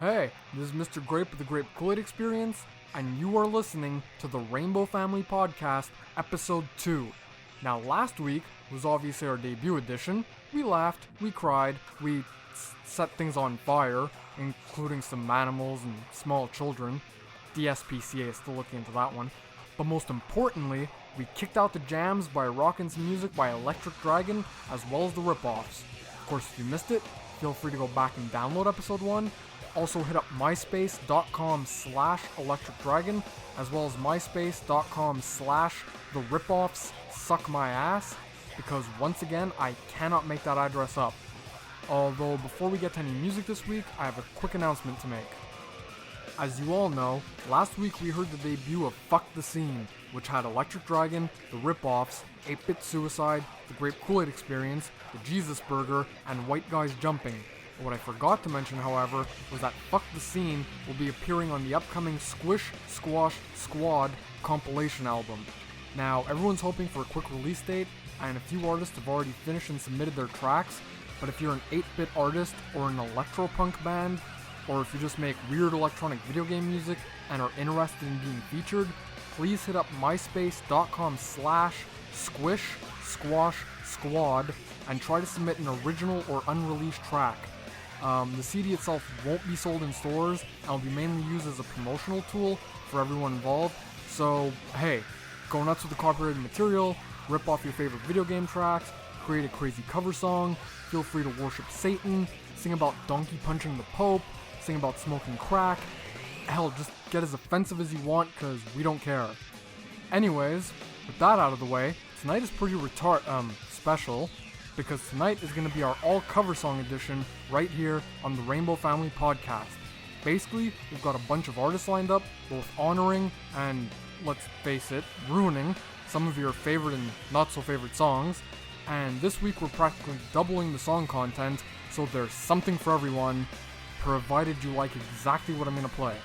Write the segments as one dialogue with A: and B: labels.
A: Hey, this is Mr. Grape with the Grape Kool-Aid Experience, and you are listening to the Rainbow Family Podcast, Ep.2. Now, last week was obviously our debut edition. We laughed, we cried, we set things on fire, including some animals and small children. The SPCA is still looking into that one. But most importantly, we kicked out the jams by rocking some music by Electric Dragon, as well as the rip-offs. Of course, if you missed it, feel free to go back and download episode 1. Also hit up myspace.com/electricdragon, as well as myspace.com/the-ripoffs-suck-my-ass, because once again, I cannot make that address up. Although, before we get to any music this week, I have a quick announcement to make. As you all know, last week we heard the debut of Fuck the Scene, which had Electric Dragon, the Rip-Offs, 8-Bit Suicide, the Grape Kool-Aid Experience, the Jesus Burger, and White Guys Jumping. What I forgot to mention, however, was that Fuck the Scene will be appearing on the upcoming Squish, Squash, Squad compilation album. Now, everyone's hoping for a quick release date, and a few artists have already finished and submitted their tracks, but if you're an 8-bit artist or an electro-punk band, or if you just make weird electronic video game music and are interested in being featured, please hit up myspace.com/squish, squash, squad and try to submit an original or unreleased track. The CD itself won't be sold in stores and will be mainly used as a promotional tool for everyone involved. So, hey, go nuts with the copyrighted material, rip off your favorite video game tracks, create a crazy cover song, feel free to worship Satan, sing about donkey punching the Pope, sing about smoking crack. Hell, just get as offensive as you want, cause we don't care. Anyways, with that out of the way, tonight is pretty special, because tonight is going to be our all cover song edition right here on the Rainbow Family Podcast. Basically, we've got a bunch of artists lined up, both honoring and, let's face it, ruining some of your favorite and not so favorite songs. And this week we're practically doubling the song content, so there's something for everyone, provided you like exactly what I'm going to play.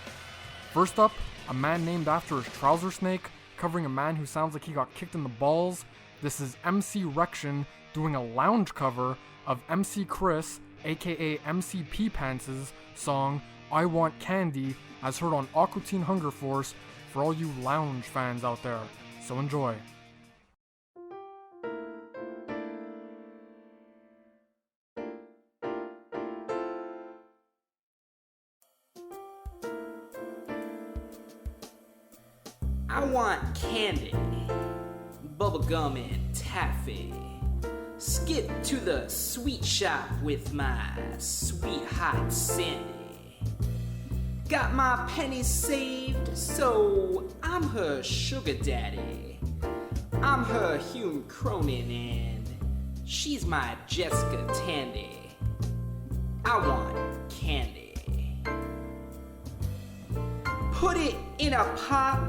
A: First up, a man named after his trouser snake, covering a man who sounds like he got kicked in the balls. This is MC Wreckshin doing a lounge cover of MC Chris, aka MC P Pants' song I Want Candy, as heard on Aqua Teen Hunger Force, for all you lounge fans out there. So enjoy.
B: I want candy, bubblegum and taffy. Skip to the sweet shop with my sweet hot Sandy. Got my pennies saved, so I'm her sugar daddy. I'm her Hume Cronin and she's my Jessica Tandy. I want candy. Put it in a pot,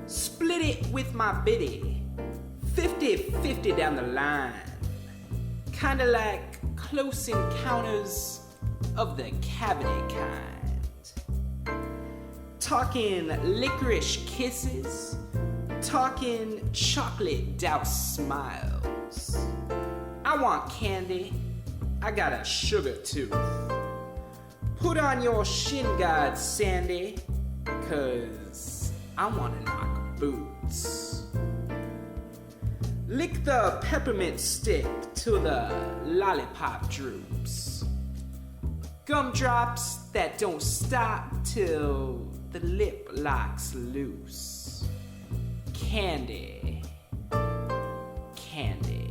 B: split it with my biddy. 50-50 down the line. Kinda like Close Encounters of the Cavity kind. Talking licorice kisses, talking chocolate doused smiles. I want candy, I got a sugar tooth. Put on your shin guards, Sandy, cause I wanna knock boots. Lick the peppermint stick till the lollipop droops. Gumdrops that don't stop till the lip locks loose. Candy, candy.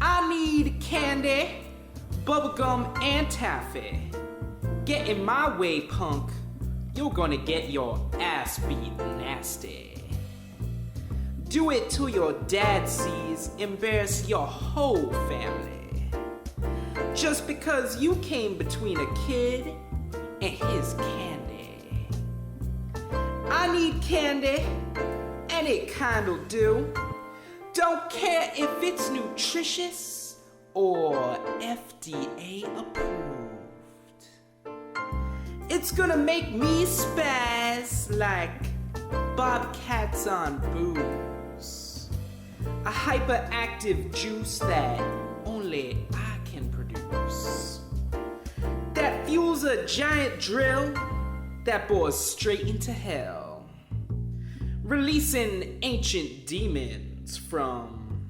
B: I need candy, bubblegum and taffy. Get in my way, punk. You're gonna get your ass beat nasty. Do it till your dad sees, embarrass your whole family. Just because you came between a kid and his candy. I need candy, any kind'll do. Don't care if it's nutritious or FDA approved. It's gonna make me spaz like bobcats on booze. A hyperactive juice that only I can produce. That fuels pulls a giant drill that bores straight into hell, releasing ancient demons from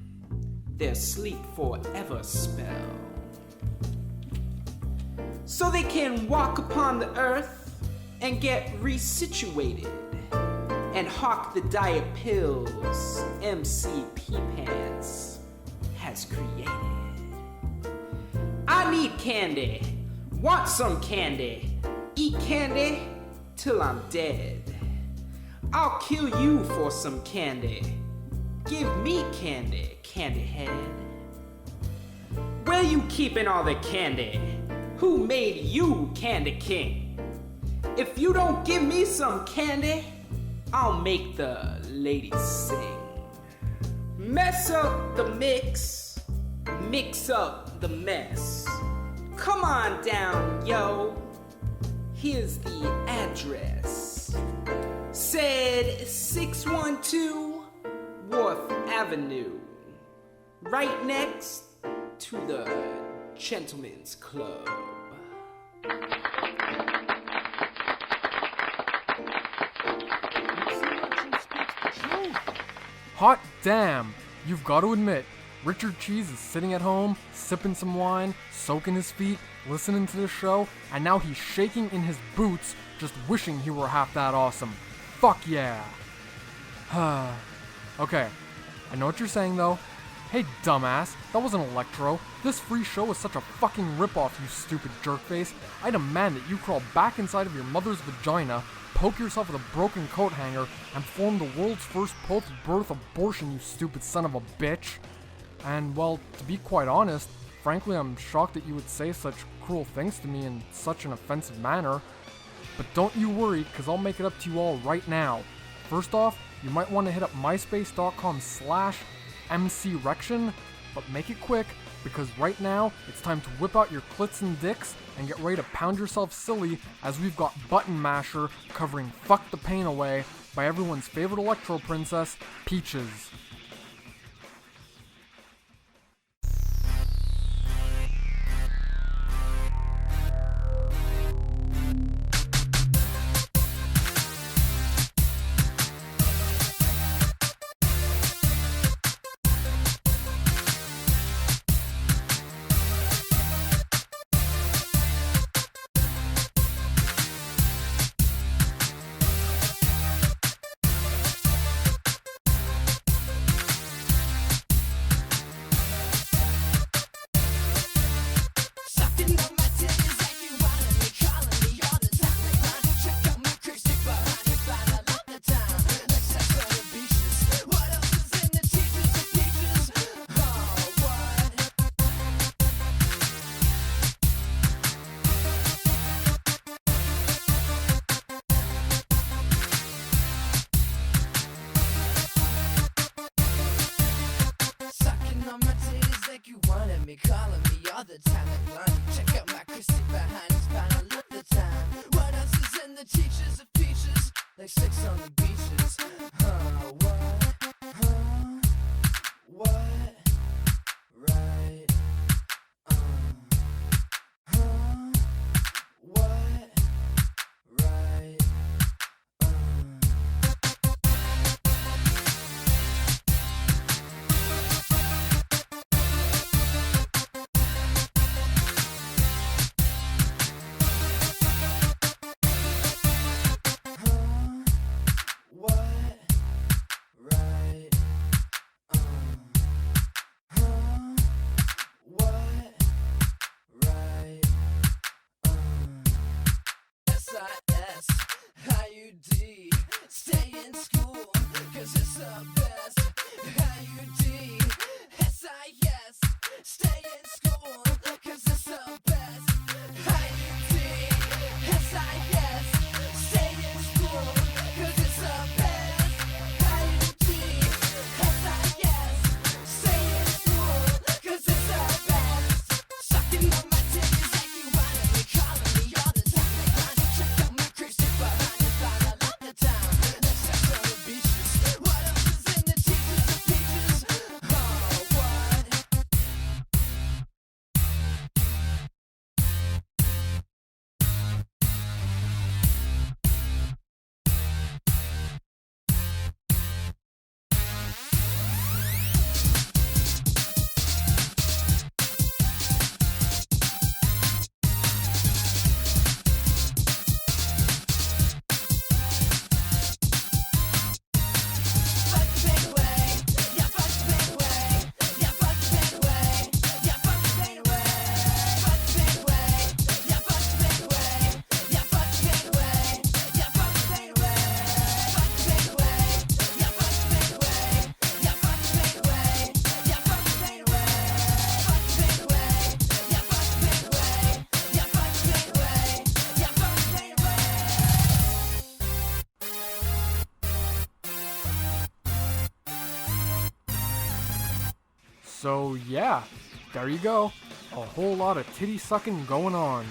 B: their sleep forever spell, so they can walk upon the earth and get resituated and hawk the diet pills MCP Pants has created. I need candy, want some candy, eat candy till I'm dead. I'll kill you for some candy, give me candy, candy head. Where you keeping all the candy? Who made you Candy King? If you don't give me some candy, I'll make the ladies sing. Mess up the mix up the mess. Come on down, yo. Here's the address. Said 612 Wharf Avenue. Right next to the Gentleman's Club.
A: Hot damn! You've got to admit, Richard Cheese is sitting at home, sipping some wine, soaking his feet, listening to this show, and now he's shaking in his boots, just wishing he were half that awesome. Fuck yeah! Okay, I know what you're saying though. Hey dumbass, that wasn't electro. This free show is such a fucking ripoff, you stupid jerkface. I demand that you crawl back inside of your mother's vagina, poke yourself with a broken coat hanger, and perform the world's first post-birth abortion, you stupid son of a bitch. And well, to be quite honest, frankly I'm shocked that you would say such cruel things to me in such an offensive manner. But don't you worry, cause I'll make it up to you all right now. First off, you might want to hit up myspace.com/MC-Wreckshin, but make it quick, because right now, it's time to whip out your clits and dicks and get ready to pound yourself silly as we've got ButtonMasher covering Fuck the Pain Away by everyone's favorite electro princess, Peaches. So yeah, there you go. A whole lot of titty sucking going on.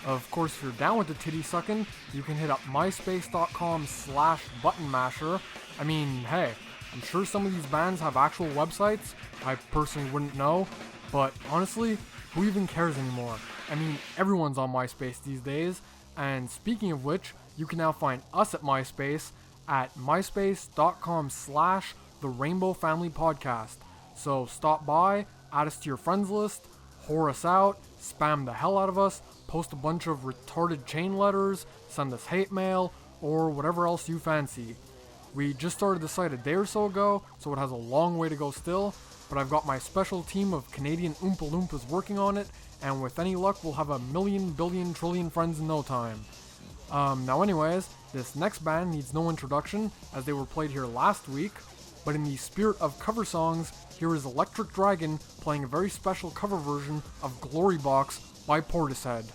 A: Of course, if you're down with the titty sucking, you can hit up myspace.com/ButtonMasher. I mean, hey, I'm sure some of these bands have actual websites. I personally wouldn't know, but honestly, who even cares anymore? I mean, everyone's on MySpace these days, and speaking of which, you can now find us at MySpace at myspace.com/The Rainbow Family Podcast. So stop by, add us to your friends list, whore us out, spam the hell out of us, post a bunch of retarded chain letters, send us hate mail, or whatever else you fancy. We just started the site a day or so ago, so it has a long way to go still, but I've got my special team of Canadian Oompa Loompas working on it, and with any luck we'll have a million, billion, trillion friends in no time. Now anyways, this next band needs no introduction, as they were played here last week, but in the spirit of cover songs, here is Electric Dragon playing a very special cover version of GloryBox by Portishead.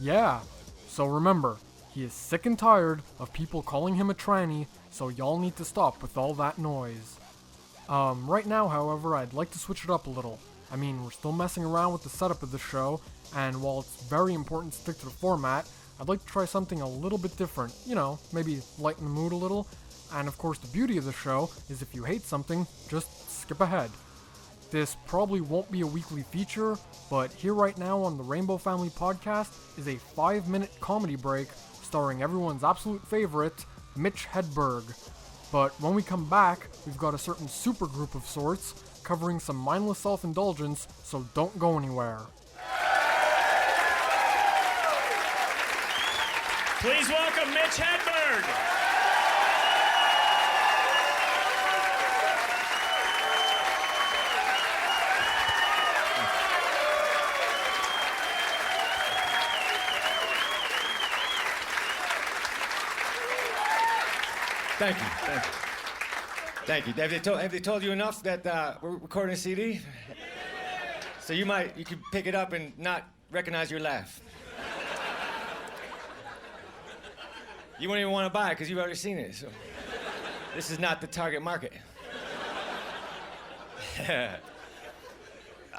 A: Yeah, so remember, he is sick and tired of people calling him a tranny, so y'all need to stop with all that noise. Right now, however, I'd like to switch it up a little. I mean, we're still messing around with the setup of the show, and while it's very important to stick to the format, I'd like to try something a little bit different. You know, maybe lighten the mood a little. And of course, the beauty of the show is if you hate something, just skip ahead. This probably won't be a weekly feature, but here right now on the Rainbow Family Podcast is a 5-minute comedy break starring everyone's absolute favorite, Mitch Headburg. But when we come back, we've got a certain supergroup of sorts covering some mindless self-indulgence, so don't go anywhere.
C: Please welcome Mitch Headburg.
D: Thank you. Thank you. Have they told you enough that we're recording a CD? So you could pick it up and not recognize your laugh. You won't even want to buy it because you've already seen it. So this is not the target market. I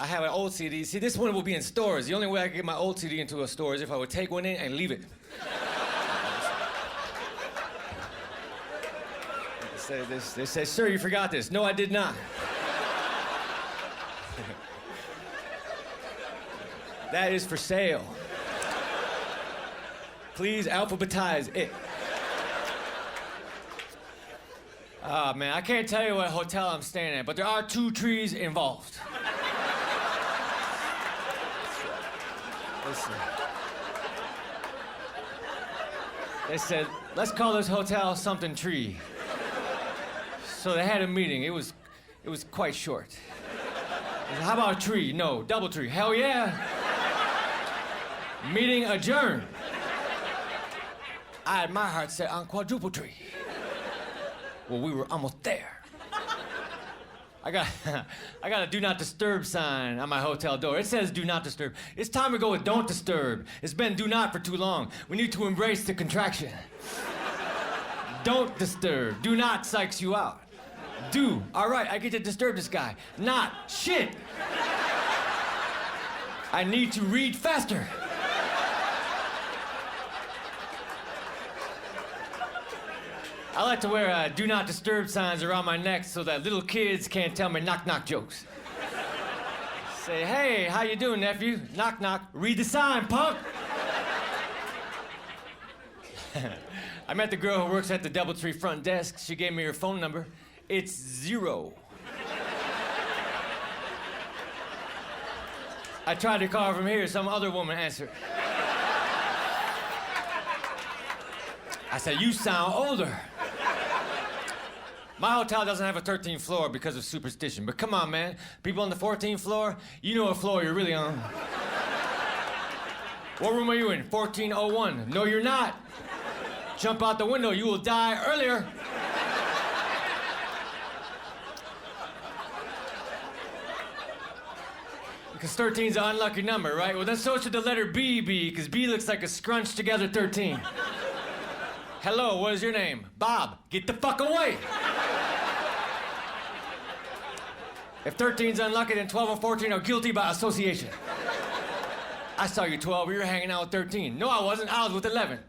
D: have an old CD. See, this one will be in stores. The only way I can get my old CD into a store is if I would take one in and leave it. They say, sir, you forgot this. No, I did not. That is for sale. Please alphabetize it. Man, I can't tell you what hotel I'm staying at, but there are 2 trees involved. Listen. They said, let's call this hotel something tree. So they had a meeting. It was quite short. They said, how about a tree? No, double tree. Hell yeah. Meeting adjourned. I had my heart set on quadruple tree. Well, we were almost there. I got a do not disturb sign on my hotel door. It says do not disturb. It's time to go with don't disturb. It's been do not for too long. We need to embrace the contraction. Don't disturb. Do not psychs you out. Do. All right, I get to disturb this guy. Not. Shit. I need to read faster. I like to wear do not disturb signs around my neck so that little kids can't tell me knock-knock jokes. Say, hey, how you doing, nephew? Knock-knock. Read the sign, punk. I met the girl who works at the DoubleTree front desk. She gave me her phone number. It's 0. I tried to call her from here. Some other woman answered. I said, you sound older. My hotel doesn't have a 13th floor because of superstition, but come on, man. People on the 14th floor, you know what floor you're really on. What room are you in? 1401. No, you're not. Jump out the window, you will die earlier. Because 13's an unlucky number, right? Well, then so should the letter B be, because B looks like a scrunched together 13. Hello, what is your name? Bob. Get the fuck away. If 13's unlucky, then 12 and 14 are guilty by association. I saw you 12, you were hanging out with 13. No, I wasn't, I was with 11.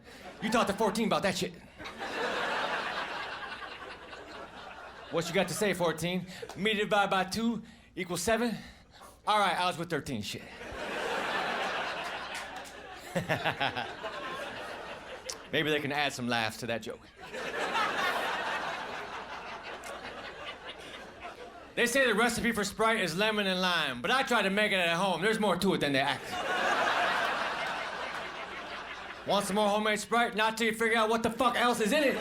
D: You talked to 14 about that shit. What you got to say, 14? Me divided by 2 equals 7? All right, I was with 13, shit. Maybe they can add some laughs to that joke. They say the recipe for Sprite is lemon and lime, but I tried to make it at home. There's more to it than they act. Want some more homemade Sprite? Not till you figure out what the fuck else is in it.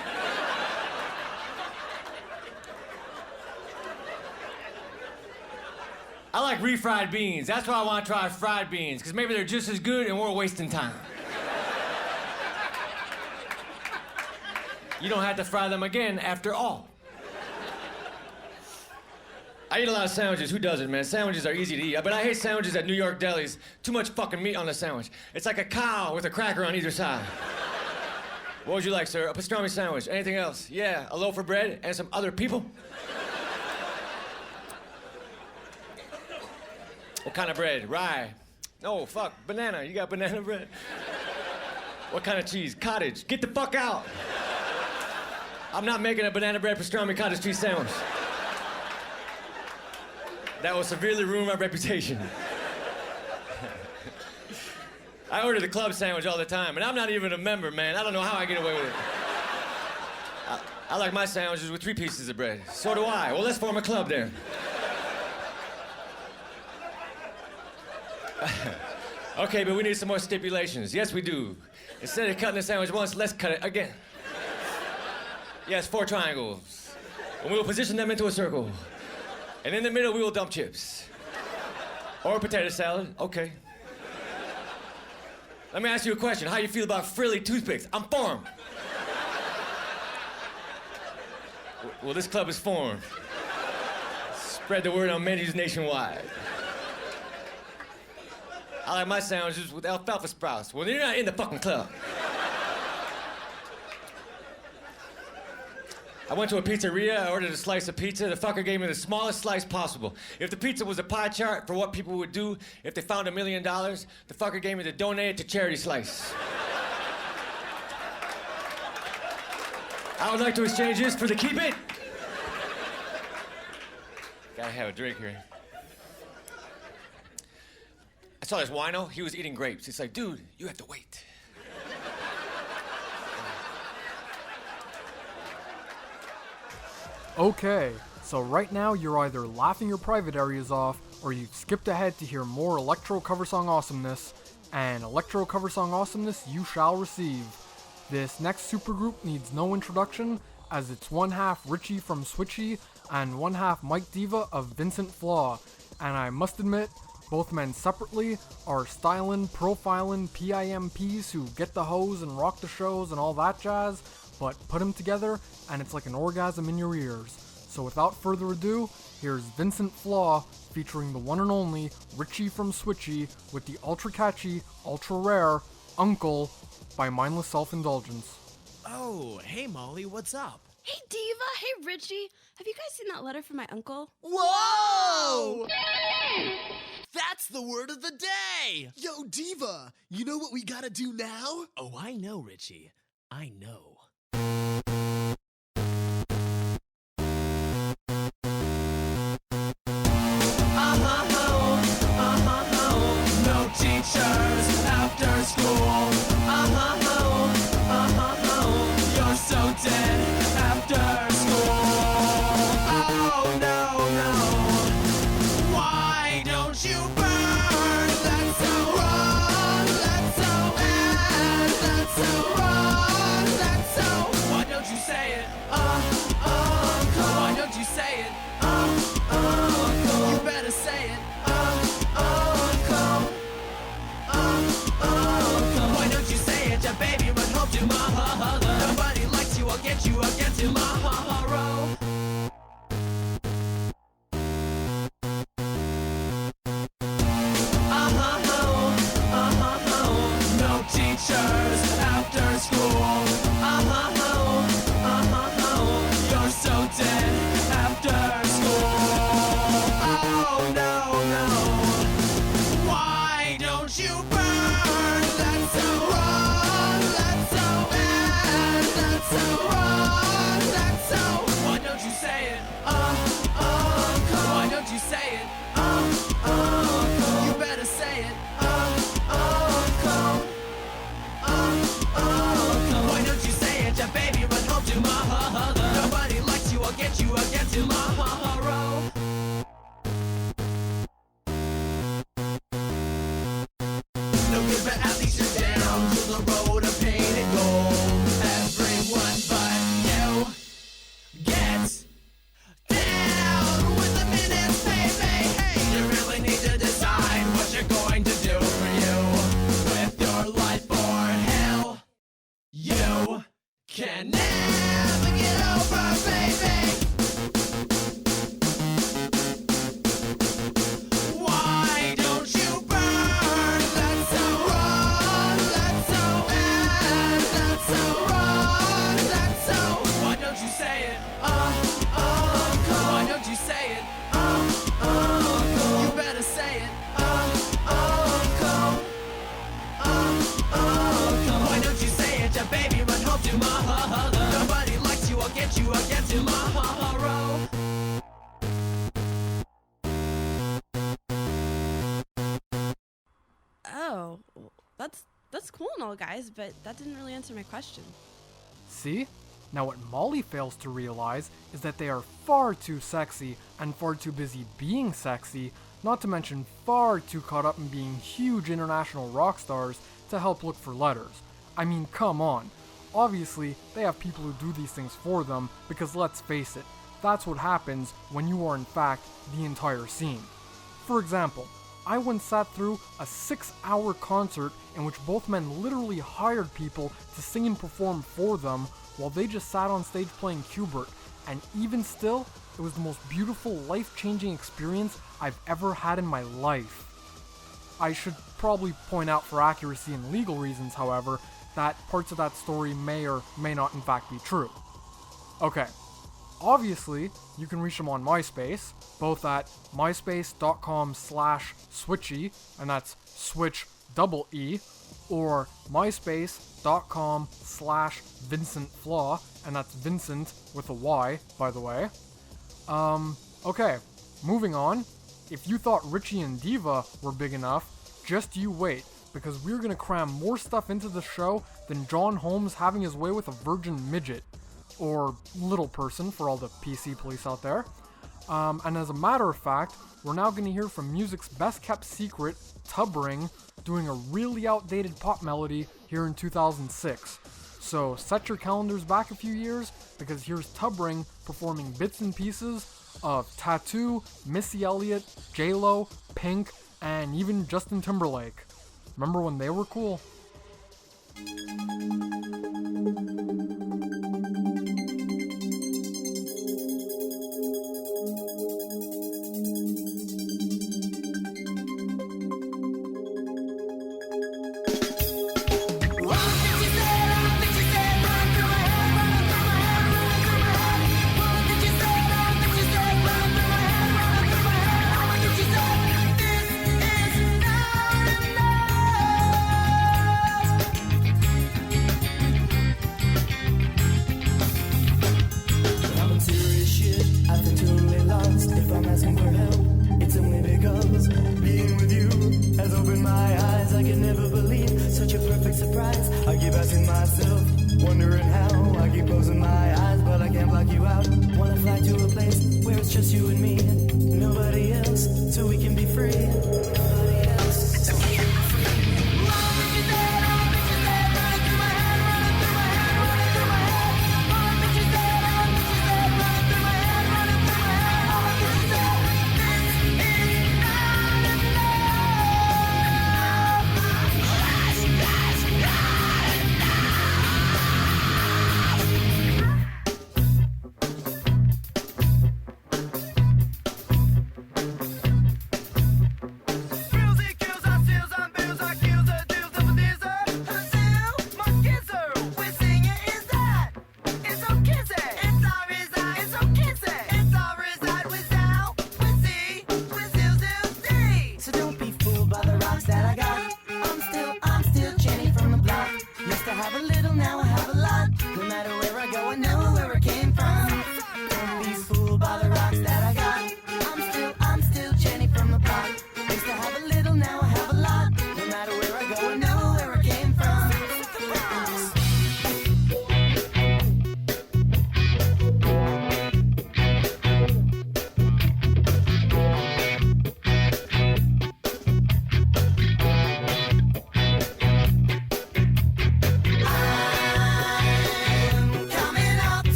D: I like refried beans. That's why I want to try fried beans, because maybe they're just as good and we're wasting time. You don't have to fry them again after all. I eat a lot of sandwiches. Who doesn't, man? Sandwiches are easy to eat. But I hate sandwiches at New York delis. Too much fucking meat on the sandwich. It's like a cow with a cracker on either side. What would you like, sir? A pastrami sandwich. Anything else? Yeah, a loaf of bread and some other people. What kind of bread? Rye. No, fuck. Banana. You got banana bread? What kind of cheese? Cottage. Get the fuck out. I'm not making a banana bread pastrami cottage cheese sandwich. That will severely ruin my reputation. I order the club sandwich all the time, and I'm not even a member, man. I don't know how I get away with it. I like my sandwiches with 3 pieces of bread. So do I. Well, let's form a club there. Okay, but we need some more stipulations. Yes, we do. Instead of cutting the sandwich once, let's cut it again. Yes, 4 triangles. And we will position them into a circle. And in the middle, we will dump chips. Or potato salad. Okay. Let me ask you a question. How you feel about frilly toothpicks? I'm for 'em. Well, this club is formed. Spread the word on menus nationwide. I like my sandwiches with alfalfa sprouts. Well, you're not in the fucking club. I went to a pizzeria, I ordered a slice of pizza. The fucker gave me the smallest slice possible. If the pizza was a pie chart for what people would do if they found $1 million, the fucker gave me the donate it to charity slice. I would like to exchange this for the keep it. Gotta have a drink here. I saw this wino, he was eating grapes. It's like, dude, you have to wait.
A: Okay, so right now you're either laughing your private areas off, or you've skipped ahead to hear more electro cover song awesomeness, and electro cover song awesomeness you shall receive. This next supergroup needs no introduction, as it's one half Richie from Switchee, and one half Mike Diva of Vyncent Flaw, and I must admit, both men separately are stylin', profilin' PIMPs who get the hose and rock the shows and all that jazz, but put them together and it's like an orgasm in your ears. So without further ado, here's Vyncent Flaw featuring the one and only Richie from Switchee with the ultra catchy, ultra rare Uncle by Mindless Self-Indulgence.
E: Oh, hey Molly, what's up?
F: Hey Diva, hey Richie. Have you guys seen that letter from my uncle?
E: Whoa! That's the word of the day!
G: Yo, Diva, you know what we gotta do now?
E: Oh, I know, Richie. I know. No teachers after school. You're so dead after school. Oh no, no. Why don't you burn? That's so wrong. That's so bad. That's so wrong. That's so. Why don't you say it? Uncle. Why don't you say it? Uncle. You better say it. Uncle. Why don't you say it, ya baby? Run home to mother. Nobody likes you. I'll get you again tomorrow. No teachers after school. You're so dead after school. Oh no, no. Why don't you burn? That's so wrong. That's so bad. That's so wrong. That's so. Why don't you say it? Uncle. Why don't you say it? Uncle. You better say it. Uncle. Why don't you say it, ya baby? Run home to mother. Nobody likes you. I'll get you again tomorrow. No good, but at least you're down to the road of pain and gold. Everyone but you gets down with the minutes, baby. Hey, you really need to decide what you're going to do for you with your life or hell. You can never get over, baby. Why don't you burn? That's so wrong. That's so bad. That's so wrong. That's so. Why don't you say it? Uncle. Why don't you say it? Uncle. You better say it. Uncle. Why don't you say it, ya baby? Run home to mother. Nobody likes you. I'll get you again tomorrow.
F: Oh, that's cool and all, guys, but that didn't really answer my question.
A: See? Now what Molly fails to realize is that they are far too sexy and far too busy being sexy, not to mention far too caught up in being huge international rock stars to help look for letters. I mean, come on. Obviously, they have people who do these things for them because let's face it, that's what happens when you are in fact the entire scene. For example, I once sat through a 6-hour concert in which both men literally hired people to sing and perform for them while they just sat on stage playing Qbert, and even still, it was the most beautiful, life-changing experience I've ever had in my life. I should probably point out for accuracy and legal reasons, however, that parts of that story may or may not in fact be true. Okay, obviously, you can reach them on MySpace, both at myspace.com/Switchee, and that's Switch double E, or myspace.com/Vyncent Flaw, and that's Vincent with a Y, by the way. Okay, moving on. If you thought Richie and Diva were big enough, just you wait, because we're gonna cram more stuff into the show than John Holmes having his way with a virgin midget. Or little person for all the PC police out there. And as a matter of fact, we're now gonna hear from music's best kept secret, TubRing, doing a really outdated pop melody here in 2006. So set your calendars back a few years, because here's TubRing performing bits and pieces of Tattoo, Missy Elliot, J-Lo, Pink, and even Justin Timberlake. Remember when they were cool?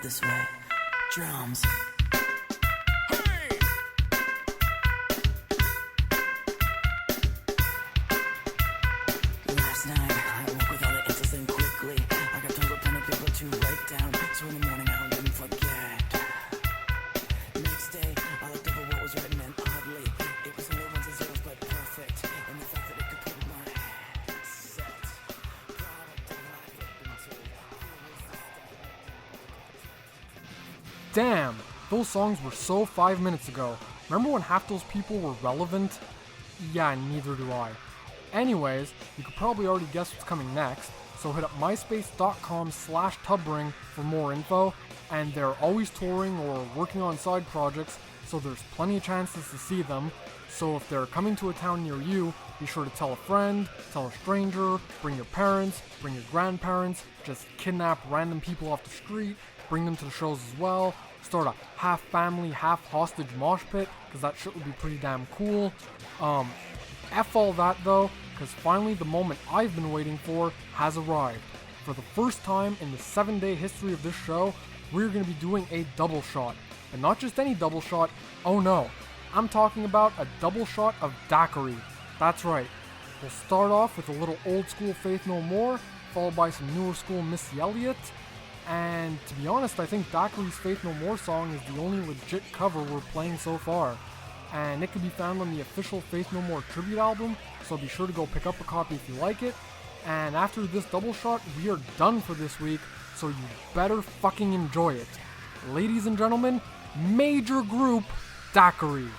E: this way. Drums. Last night, I woke with all the answers in quickly. I got tons of pen and paper to write down, so in the morning I wouldn't forget. Next day, I looked over what was written, and oddly, it was only ones and zeros, but perfect. And the fact that it could put my head set. Product of life into.
A: Damn, those songs were so 5 minutes ago. Remember when half those people were relevant? Yeah, neither do I. Anyways, you could probably already guess what's coming next, so hit up myspace.com/TubRing for more info, and they're always touring or working on side projects, so there's plenty of chances to see them. So if they're coming to a town near you, be sure to tell a friend, tell a stranger, bring your parents, bring your grandparents, just kidnap random people off the street, bring them to the shows as well, start a half family, half hostage mosh pit, because that shit would be pretty damn cool. F all that though, because finally the moment I've been waiting for has arrived. For the first time in the 7-day history of this show, we're going to be doing a double shot. And not just any double shot, oh no, I'm talking about a double shot of Daquiri. That's right. We'll start off with a little old school Faith No More, followed by some newer school Missy Elliot. And to be honest, I think Daquiri's Faith No More song is the only legit cover we're playing so far. And it can be found on the official Faith No More tribute album, so be sure to go pick up a copy if you like it. And after this double shot, we are done for this week, so you better fucking enjoy it. Ladies and gentlemen, major group Daquiri.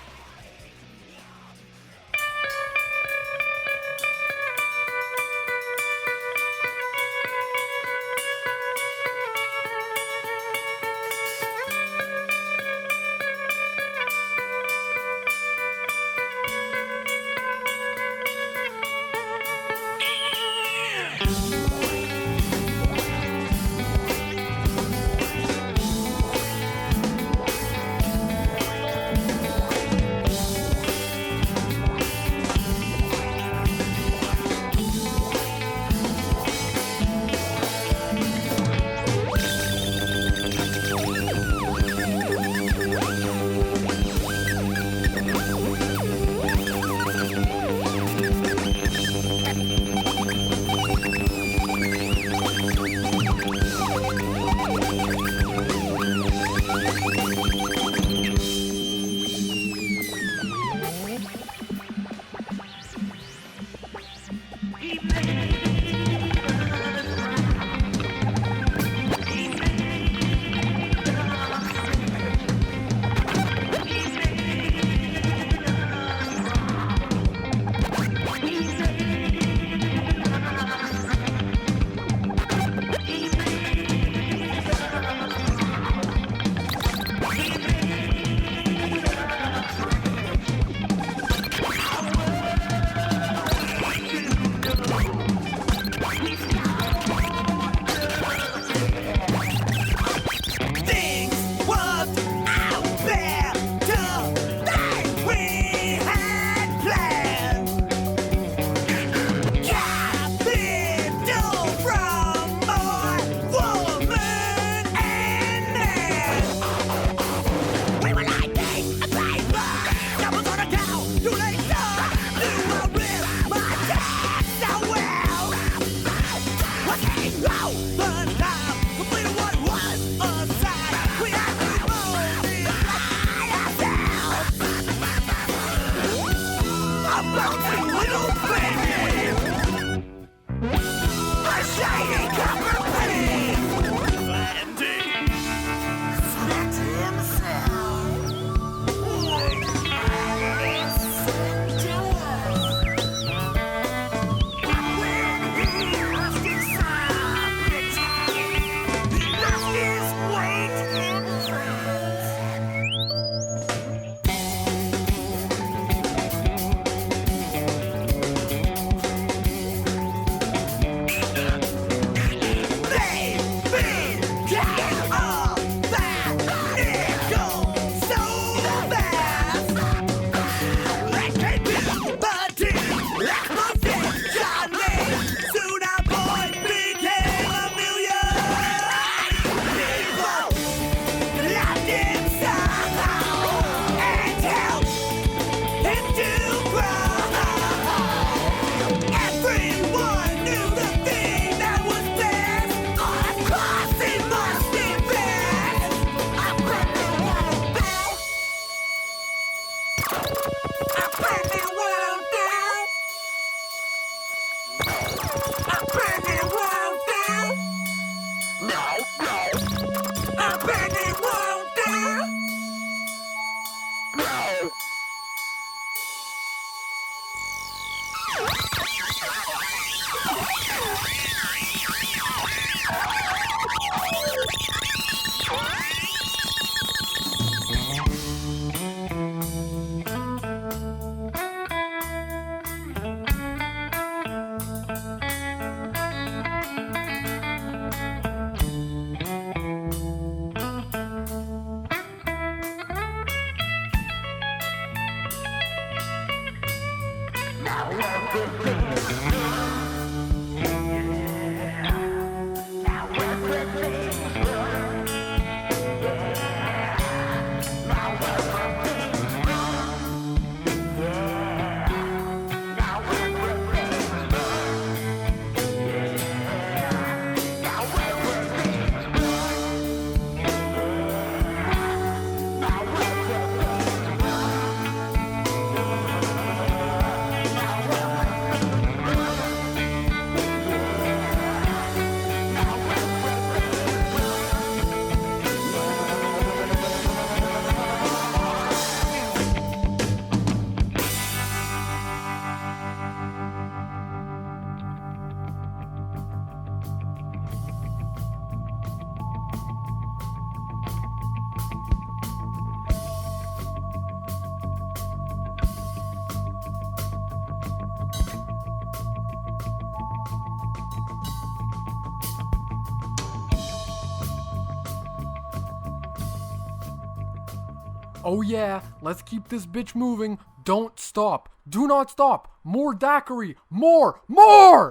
A: Oh yeah, let's keep this bitch moving. Don't stop. Do not stop. More Daquiri. More! More!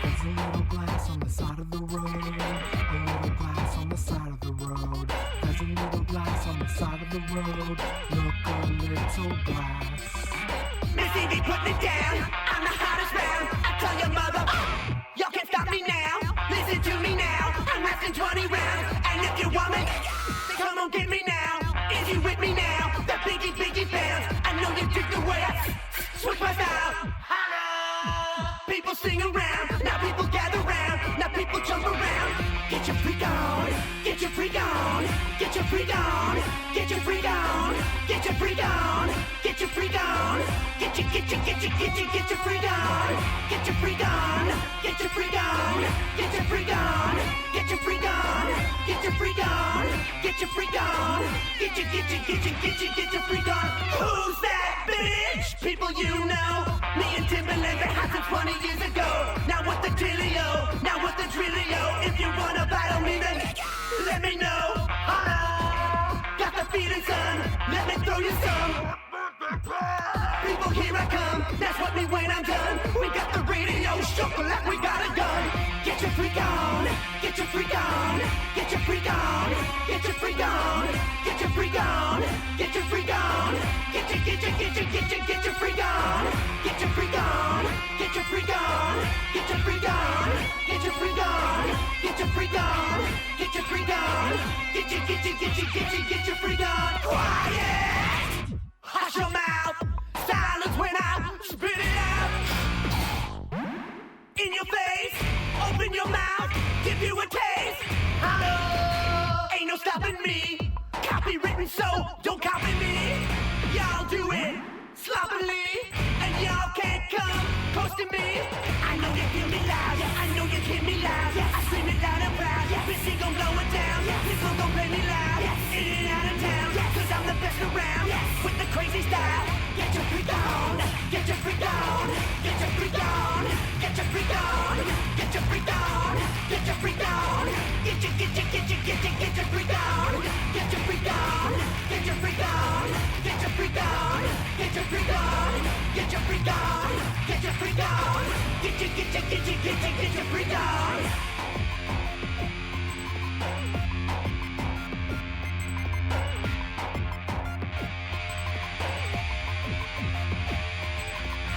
A: There's a little glass on the side of the road. A little glass on the side of the road. There's a little glass on the side of the road. Look, a little glass.
E: Missy be putting it down. I'm the hottest round. I tell your mother, y'all can't stop me now. Listen to me now. I'm asking 20 rounds. And if you want me, come on, get me now. Is you with me now? The biggie bounce. I know you dig the way I switch my style. People sing around, now people gather round, now people jump around. Get your freak on, get your freak on, get your freak on, get your freak on, get your freak on, get your freak on, get your freak on, get your freak on, get your freak on, get your freak on, get your freak on, get your freak on, get your freak on, get your freak on, get your freak on. Who's that bitch? People you know, me and Timberland been hot since 20 years ago. Now what the dealio? Now what the drillio? If you wanna battle me, then let me know. Got the feeling, son. Let me throw you some. People, here I come. That's what me when I'm done. We got the radio shook like we got a gun. Get your freak on. Get your freak on. Get your freak on. Get your freak on. Get your freak on. Get your freak on. Get your freak on. Get your freak on. Get your freak on. Get your freak on. Get your freak on. Get your freak on. Get your freak on. Get your freak on. Get your freak on. Quiet. Hush your mouth. Silence when I spit it out. In your face. Open your mouth. Give you a taste. Ain't no stopping me. Copywritten, so don't copy me. Y'all do it sloppily, and y'all can't come close to me. I know you hear me loud, yeah. I know you hear me loud, yeah. I scream it loud and proud, yeah. Missy gon' blow it down, yeah. People gon' play me loud, yeah. In and out of town, yeah. Cause I'm the best around, yeah. With the crazy style. Get your freak on, get your freak on, get your freak on, get your freak on, get your freak on, get your freak on, get your freak on, get your freak on, get your freak on, get your freak on, get your freak on, get your freak on, get your freak on, get your freak on, get your freak on.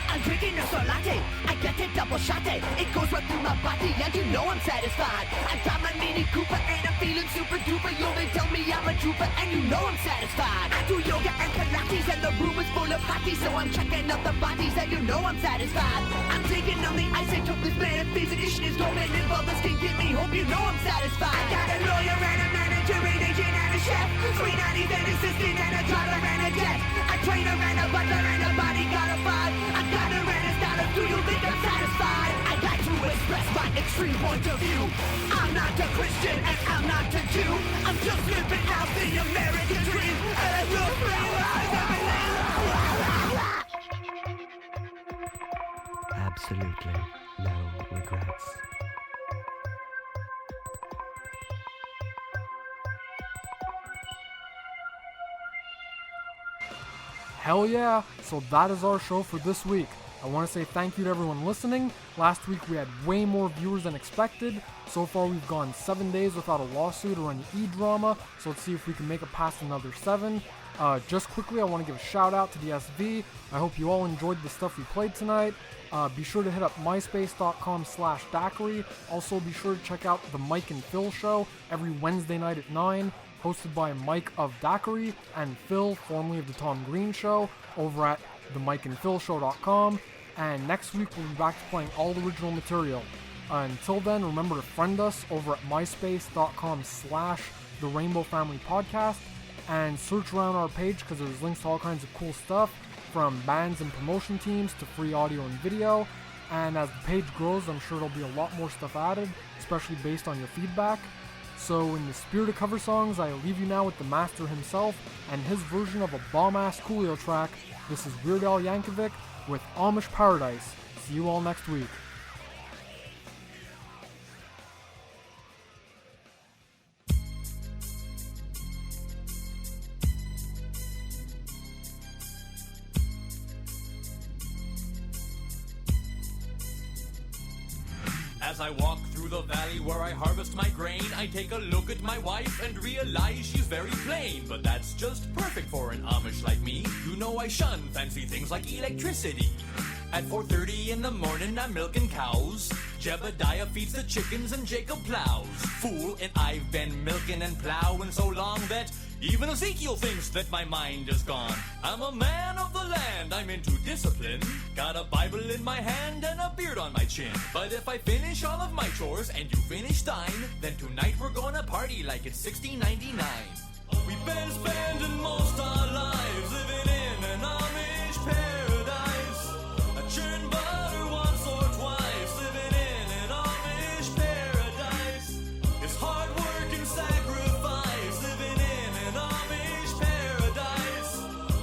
E: I'm drinking a soy latte, I get it double shotted. It goes right through my body and you know I'm satisfied. I got my Mini Cooper and I'm feeling super duper. You they tell me I'm a trooper and you know I'm satisfied. I do yoga and Pilates and the room is full of hotties. So I'm checking out the bodies and you know I'm satisfied. I'm taking on the ice, I took this metaphysics. This is going in all this can get me, hope you know I'm satisfied. I got a lawyer and a manager, an agent and a chef. Sweet aunties and assistant and a driver and a jet. A trainer and a butler and a bodyguard of five. I got a red style, do you think I'm satisfied? I'd like to express my extreme point of view. I'm not a Christian and I'm not a Jew. I'm just living out the American dream. And I will realize
H: Absolutely no regrets.
A: Hell yeah, so that is our show for this week. I want to say thank you to everyone listening. Last week we had way more viewers than expected. So far we've gone 7 days without a lawsuit or any e-drama, so let's see if we can make it past another 7. Just quickly, I want to give a shout out to the SV. I hope you all enjoyed the stuff we played tonight. Be sure to hit up myspace.com/Daquiri. Also be sure to check out the Mike and Phil show every Wednesday night at 9, hosted by Mike of Daquiri and Phil, formerly of the Tom Green Show, over at themikeandphilshow.com. And next week we'll be back to playing all the original material. Until then, remember to friend us over at myspace.com/The Rainbow Family Podcast and search around our page because there's links to all kinds of cool stuff, from bands and promotion teams to free audio and video. And as the page grows, I'm sure there'll be a lot more stuff added, especially based on your feedback. So in the spirit of cover songs, I leave you now with the master himself and his version of a bomb-ass Coolio track. This is Weird Al Yankovic with Amish Paradise. See you all next week.
E: As I walk through the valley where I harvest my grain, I take a look at my wife and realize she's very plain. But that's just perfect for an Amish like me. You know I shun fancy things like electricity. At 4:30 in the morning I'm milking cows. Jebediah feeds the chickens and Jacob plows. Fool, and I've been milking and plowing so long that even Ezekiel thinks that my mind is gone. I'm a man of the land, I'm into discipline. Got a Bible in my hand and a beard on my chin. But if I finish all of my chores and you finish thine, then tonight we're gonna party like it's 1699. We've been spending most our lives living in an Amish paradise. I churn butter once or twice, living in an Amish paradise. It's hard work and sacrifice, living in an Amish paradise.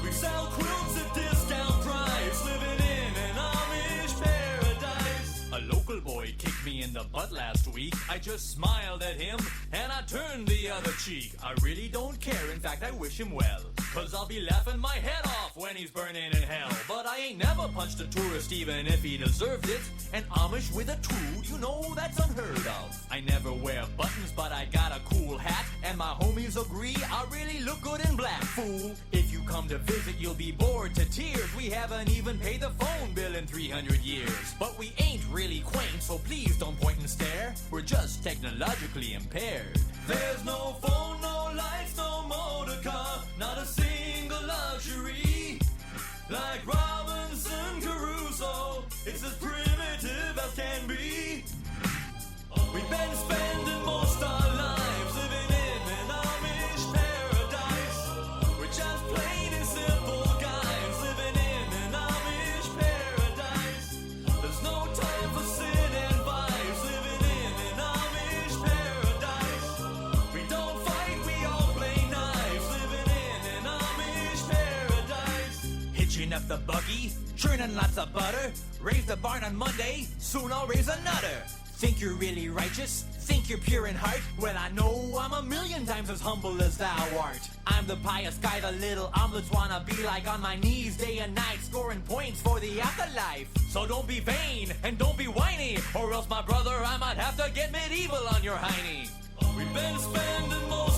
E: We sell quilts at discount price, living in an Amish paradise. A local boy kicked me in the butt last week. I just smiled at him and I turned the other cheek. I really don't care, in fact I wish him well, 'cause I'll be laughing my head off when he's burning in hell. But I ain't never punched a tourist even if he deserved it. An Amish with a tool, you know that's unheard of. I never wear buttons but I got a cool hat, and my homies agree I really look good in black. Fool, if you come to visit you'll be bored to tears. We haven't even paid the phone bill in 300 years. But we ain't really quaint, so please don't point and stare. We're just technologically impaired. There's no phone, no lights, no motor car, not a single luxury. Like Robinson Crusoe, it's as primitive as can be. We've been spending most our lives living in an Amish paradise. We're just plain and simple guys living in an Amish paradise. There's no time for sin and vice, living in an Amish paradise. We don't fight, we all play nice, living in an Amish paradise. Hitching up the buggy, churning lots of butter. Raise the barn on Monday, soon I'll raise another. Think you're really righteous? Think you're pure in heart? Well, I know I'm a million times as humble as thou art. I'm the pious guy the little omelets wanna be like, on my knees day and night, scoring points for the afterlife. So don't be vain and don't be whiny, or else, my brother, I might have to get medieval on your hiney. We've been spending more